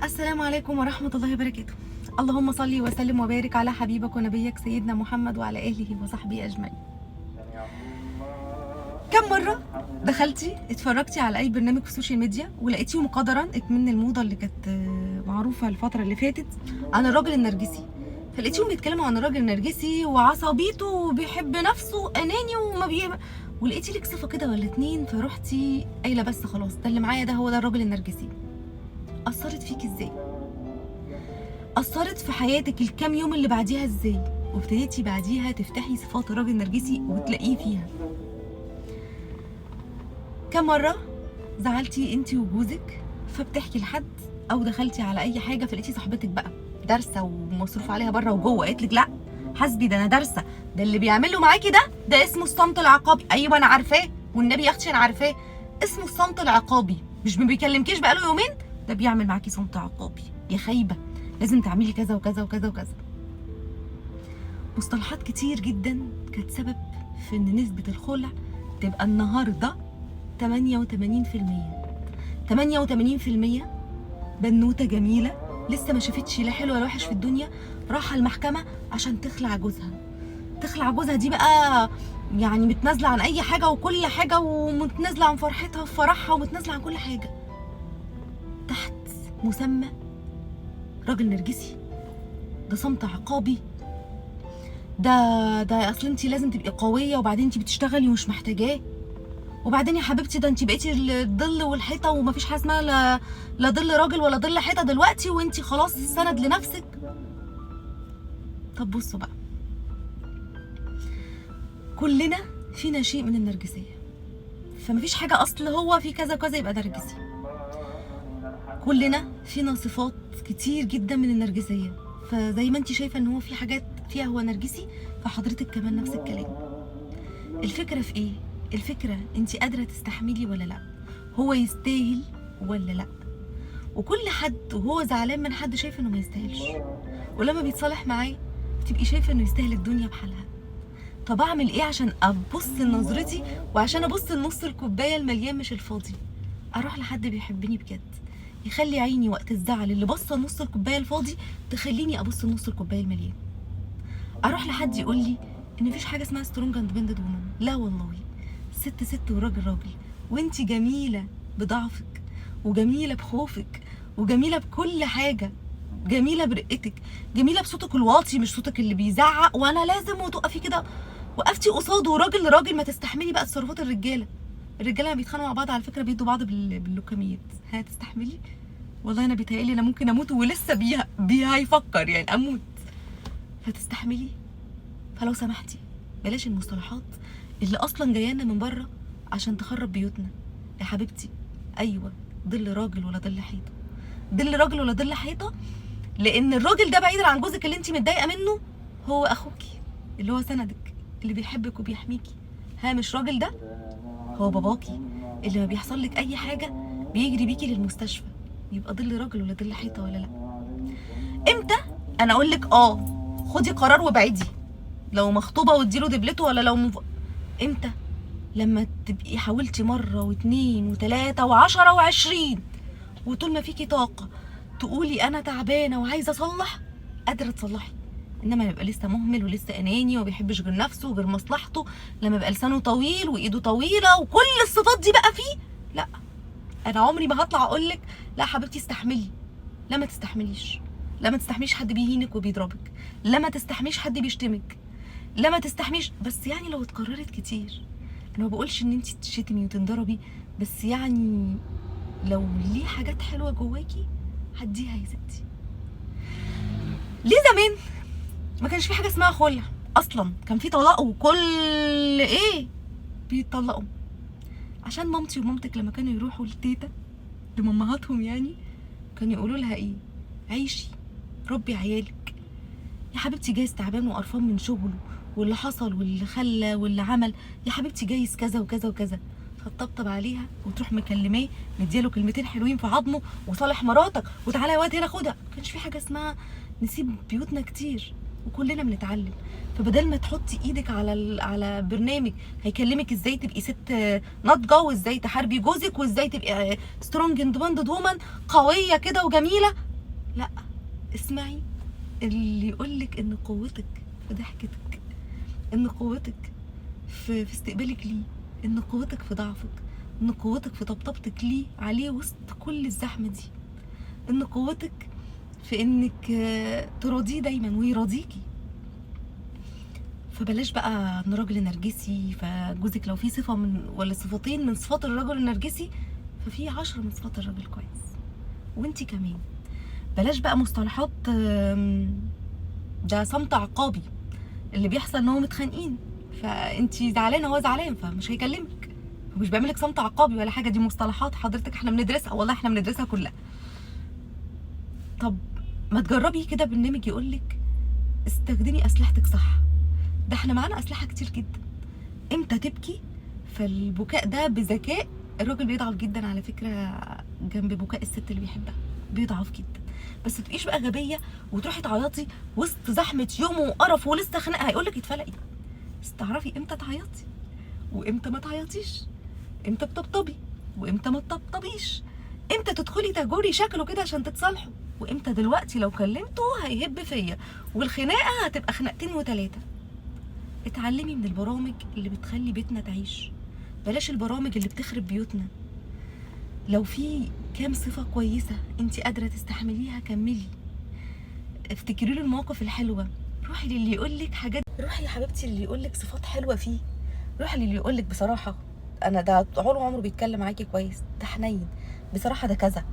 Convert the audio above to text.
السلام عليكم ورحمة الله وبركاته. اللهم صل وسلم وبارك على حبيبك ونبيك سيدنا محمد وعلى آله وصحبه أجمعين. كم مرة دخلتي اتفرجتي على أي برنامج في السوشيال ميديا ولقيتيهم قدرا اكمن الموضة اللي كانت معروفة الفترة اللي فاتت عن الراجل النرجسي، فلقيتيهم بيتكلموا عن الراجل النرجسي وعصبيته وبيحب نفسه أناني ولقيتي لك صفة كده ولا اتنين، فروحتي قايلة بس خلاص ده اللي معايا ده هو ده الراجل النرجسي. أثرت فيك ازاي؟ أثرت في حياتك الكام يوم اللي بعديها ازاي؟ وابتديتي بعديها تفتحي صفات الراجل النرجسي وتلاقيه فيها. كم مرة زعلتي انتي وجوزك فبتحكي لحد، او دخلتي على اي حاجة فلقيتي صاحبتك بقى دارسة ومصروف عليها بره وجوه قالت لك لا حسبي ده انا دارسة، ده اللي بيعمله معاكي ده اسمه الصمت العقابي. ايوه انا عارفاه والنبي يا اختي انا عارفاه، اسمه الصمت العقابي. مش ما بيكلمكيش بقاله يومين، ده بيعمل معاكي صمت عقابي. يا خايبة لازم تعملي كذا وكذا وكذا وكذا. مصطلحات كتير جدا كانت سبب في ان نسبة الخلع تبقى النهارده 88%. 88% بنوتة جميلة لسه ما شافتش لا حلو ولا وحش في الدنيا راحة المحكمة عشان تخلع جوزها. تخلع جوزها دي بقى يعني متنازلة عن أي حاجة وكل حاجة، ومتنازلة عن فرحتها وفرحها، ومتنازلة عن كل حاجة تحت مسمى راجل نرجسي. ده صمت عقابي، ده اصل انت لازم تبقي قويه وبعدين انت بتشتغلي ومش محتاجاه، وبعدين يا حبيبتي ده انت بقيتي الظل والحيطه ومفيش حاجه اسمها لا ظل راجل ولا ظل حيطه دلوقتي، وانت خلاص سند لنفسك. طب بصوا بقى، كلنا فينا شيء من النرجسيه، فمفيش حاجه اصل هو في كذا وكذا يبقى نرجسي. كلنا فينا صفات كتير جدا من النرجسيه، فزي ما انت شايفه ان هو في حاجات فيها هو نرجسي فحضرتك كمان نفس الكلام. الفكره في ايه؟ الفكره انت قادره تستحملي ولا لا، هو يستاهل ولا لا. وكل حد وهو زعلان من حد شايف انه ما يستاهلش، ولما بيتصالح معاه تبقي شايفه انه يستاهل الدنيا بحالها. طب اعمل ايه عشان ابص لنظرتي وعشان ابص لنص الكوبايه المليان مش الفاضي؟ اروح لحد بيحبني بجد يخلي عيني وقت الزعل اللي بصه نص الكوبايه الفاضي تخليني ابص لنص الكوبايه المليان. اروح لحد يقول لي ان مفيش حاجه اسمها سترونج اندبندنت وومن، لا والله، ست ست وراجل راجل، وانتي جميله بضعفك وجميله بخوفك وجميله بكل حاجه، جميله برقتك، جميله بصوتك الواطي مش صوتك اللي بيزعق وانا لازم وتقفي كده. وقفتي قصاده راجل لراجل، ما تستحملي بقى تصرفات الرجاله. الرجاله لما بيتخانقوا مع بعض على فكره بيدوا بعض باللوكاميات. هتستحملي؟ والله انا بيتهيألي انا ممكن اموت ولسه بيها هيفكر يعني اموت. هتستحملي؟ فلو سمحتي بلاش المصطلحات اللي اصلا جايانا من بره عشان تخرب بيوتنا. يا حبيبتي ايوه ظل راجل ولا ظل حيطه، ظل راجل ولا ظل حيطه، لان الراجل ده بعيدا عن جوزك اللي انت متضايقه منه هو اخوكي اللي هو سندك اللي بيحبك وبيحميكي. هامش راجل ده هو باباكي اللي ما بيحصل لك اي حاجه بيجري بيكي للمستشفى. يبقى ظل راجل ولا ظل حيطه ولا لا؟ امتى انا اقول لك خدي قرار وابعدي لو مخطوبه واديله دبلته، ولا لو امتى؟ لما تبقي حاولتي مره واثنين وثلاثه وعشرة وعشرين وطول ما فيكي طاقه تقولي انا تعبانه وعايزه اصلح، قادره تصلحي. انما يبقى لسه مهمل ولسه اناني وما بيحبش غير نفسه وغير مصلحته، لما يبقى لسانه طويل وايده طويله وكل الصفات دي بقى فيه، لا انا عمري ما هطلع اقول لك لا حبيبتي استحملي. لا ما تستحمليش، لا ما تستحمليش حد بيهينك وبيضربك، لا ما تستحمليش حد بيشتمك، لا ما تستحمليش. بس يعني لو اتكررت كتير، انا ما بقولش ان انت تشتمي وتنضربي، بس يعني لو ليه حاجات حلوه جواكي هديها يا ستي. ليه زمان ما كانش في حاجه اسمها خلع اصلا؟ كان في طلاق وكل ايه بيتطلقوا عشان مامتي ومامتك لما كانوا يروحوا لتيتا لمامهاتهم يعني كانوا يقولوا لها ايه؟ عيشي ربي عيالك يا حبيبتي، جايز تعبان وقرفان من شغله واللي حصل واللي خلى واللي عمل، يا حبيبتي جايز كذا وكذا وكذا، فتطبطب عليها وتروح مكلماه مدياله كلمتين حلوين في عظمه وصالح مراتك وتعالى يا واد هنا خدها. ما كانش في حاجه اسمها نسيب بيوتنا كتير وكلنا بنتعلم. فبدل ما تحطي ايدك على برنامج هيكلمك ازاي تبقي ست ناضجه وازاي تحاربي جوزك وازاي تبقي سترونج اندبندنت وومن قويه كده وجميله، لا، اسمعي اللي يقولك ان قوتك في ضحكتك، ان قوتك في استقبالك ليه، ان قوتك في ضعفك، ان قوتك في طبطبتك ليه عليه وسط كل الزحمه دي، ان قوتك في انك تراضيه دايما ويراضيكي. فبلاش بقى ان راجل نرجسي فجوزك لو في صفه من ولا صفتين من صفات الرجل النرجسي ففي 10 من صفات الراجل كويس، وانتي كمان. بلاش بقى مصطلحات ده صمت عقابي، اللي بيحصل ان هو متخانقين فانتي زعلانه هو زعلان فمش هيكلمك، مش بيعملك صمت عقابي ولا حاجه، دي مصطلحات حضرتك احنا بندرسها، والله احنا بندرسها كلها. طب ما تجربي كده برنامج يقولك استخدمي اسلحتك صح، ده احنا معانا اسلحه كتير جدا. امتى تبكي؟ فالبكاء ده بذكاء، الراجل بيضعف جدا على فكره جنب بكاء الست اللي بيحبها، بيضعف جدا. بس تبقيش بقى غبيه وتروحي تعيطي وسط زحمه يوم وقرف ولسه خناقه، هيقولك اتفلقي. بس تعرفي امتى تعيطي وامتى ما تعيطيش، امتى تطبطبي وامتى ما تطبطبيش، امتى تدخلي تجوري شكله كده عشان تتصالحوا، وامتى دلوقتي لو كلمته هيهب فيا والخناقه هتبقى خناقتين وتلاته. اتعلمي من البرامج اللي بتخلي بيتنا تعيش، بلاش البرامج اللي بتخرب بيوتنا. لو في كام صفه كويسه انت قادره تستحمليها كملي، افتكري له المواقف الحلوه، روحي للي يقولك حاجات، روحي يا حبيبتي اللي يقولك صفات حلوه فيه، روحي للي يقولك بصراحه انا ده طول عمره بيتكلم معاكي كويس، ده حنين بصراحه، ده كذا،